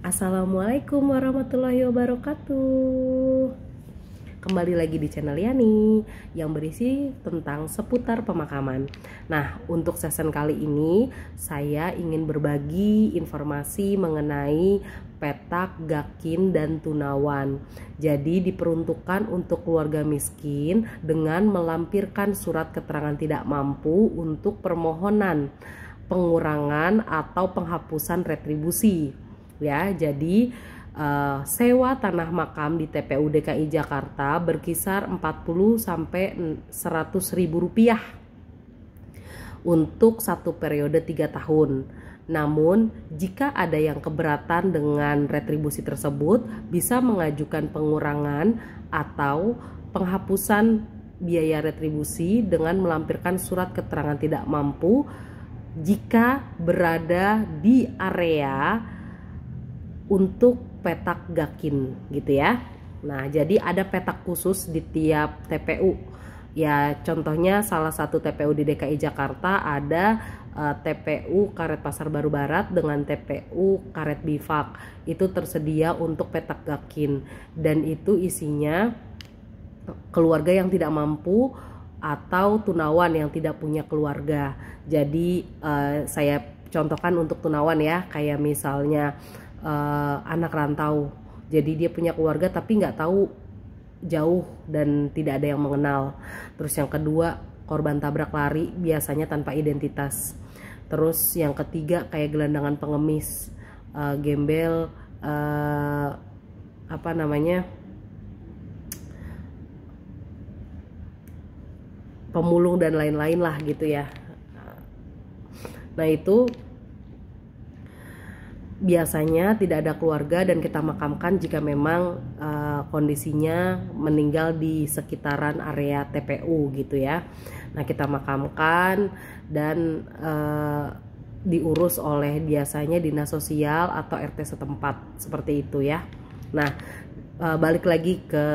Assalamualaikum warahmatullahi wabarakatuh. Kembali lagi di channel Yani yang berisi tentang seputar pemakaman. Nah, untuk season kali ini saya ingin berbagi informasi mengenai petak, gakin, dan tunawan. Jadi diperuntukkan untuk keluarga miskin dengan melampirkan surat keterangan tidak mampu untuk permohonan pengurangan atau penghapusan retribusi. Ya, jadi sewa tanah makam di TPU DKI Jakarta berkisar 40 sampai 100 ribu rupiah untuk satu periode 3 tahun. Namun, jika ada yang keberatan dengan retribusi tersebut, bisa mengajukan pengurangan atau penghapusan biaya retribusi dengan melampirkan surat keterangan tidak mampu jika berada di area untuk petak gakin gitu ya. Nah, jadi ada petak khusus di tiap TPU. Ya, contohnya salah satu TPU di DKI Jakarta ada TPU Karet Pasar Baru Barat dengan TPU Karet Bifak. Itu tersedia untuk petak gakin dan itu isinya keluarga yang tidak mampu atau tunawan yang tidak punya keluarga. Jadi saya contohkan untuk tunawan ya, kayak misalnya anak rantau, jadi dia punya keluarga tapi nggak tahu jauh dan tidak ada yang mengenal. Terus yang kedua, korban tabrak lari biasanya tanpa identitas. Terus yang ketiga kayak gelandangan pengemis, gembel, apa namanya, pemulung dan lain-lain lah gitu ya. Nah, itu biasanya tidak ada keluarga dan kita makamkan jika memang kondisinya meninggal di sekitaran area TPU gitu ya. Nah, kita makamkan dan diurus oleh biasanya dinas sosial atau RT setempat seperti itu ya. Nah, balik lagi ke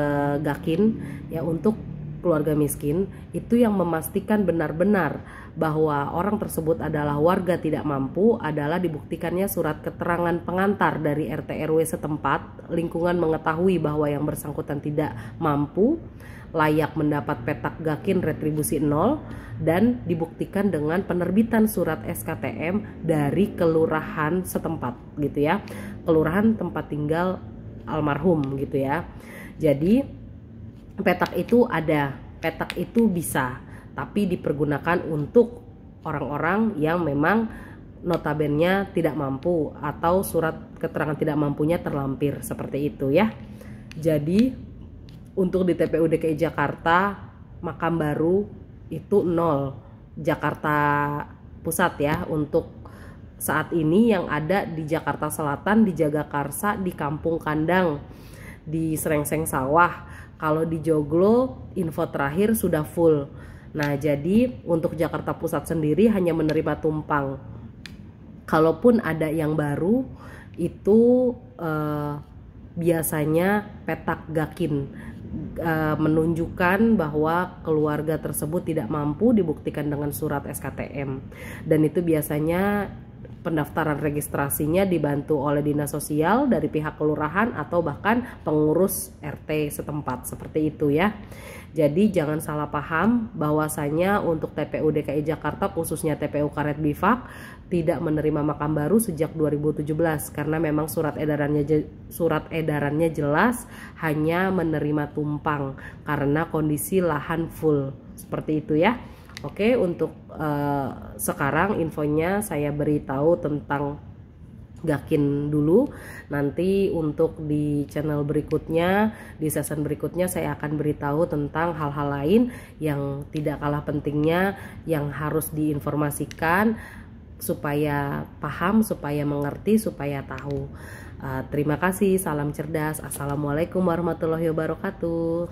gakin ya, untuk keluarga miskin itu yang memastikan benar-benar bahwa orang tersebut adalah warga tidak mampu adalah dibuktikannya surat keterangan pengantar dari RT RW setempat lingkungan mengetahui bahwa yang bersangkutan tidak mampu, layak mendapat petak gakin retribusi 0, dan dibuktikan dengan penerbitan surat SKTM dari kelurahan setempat gitu ya, kelurahan tempat tinggal almarhum gitu ya. Jadi petak itu ada, petak itu bisa, tapi dipergunakan untuk orang-orang yang memang notabene tidak mampu atau surat keterangan tidak mampunya terlampir seperti itu ya. Jadi untuk di TPU DKI Jakarta makam baru itu 0, Jakarta Pusat ya. Untuk saat ini yang ada di Jakarta Selatan, di Jagakarsa, di Kampung Kandang, di Serengseng Sawah. Kalau di Joglo info terakhir sudah full. Nah, jadi untuk Jakarta Pusat sendiri hanya menerima tumpang. Kalaupun ada yang baru itu biasanya petak gakin, menunjukkan bahwa keluarga tersebut tidak mampu, dibuktikan dengan surat SKTM. Dan itu biasanya pendaftaran registrasinya dibantu oleh dinas sosial dari pihak kelurahan atau bahkan pengurus RT setempat seperti itu ya. Jadi jangan salah paham bahwasanya untuk TPU DKI Jakarta khususnya TPU Karet Bifak tidak menerima makam baru sejak 2017 karena memang surat edarannya jelas hanya menerima tumpang karena kondisi lahan full seperti itu ya. Oke, untuk sekarang infonya saya beritahu tentang gakin dulu. Nanti untuk di channel berikutnya, di season berikutnya saya akan beritahu tentang hal-hal lain yang tidak kalah pentingnya yang harus diinformasikan supaya paham, supaya mengerti, supaya tahu. Terima kasih, salam cerdas. Assalamualaikum warahmatullahi wabarakatuh.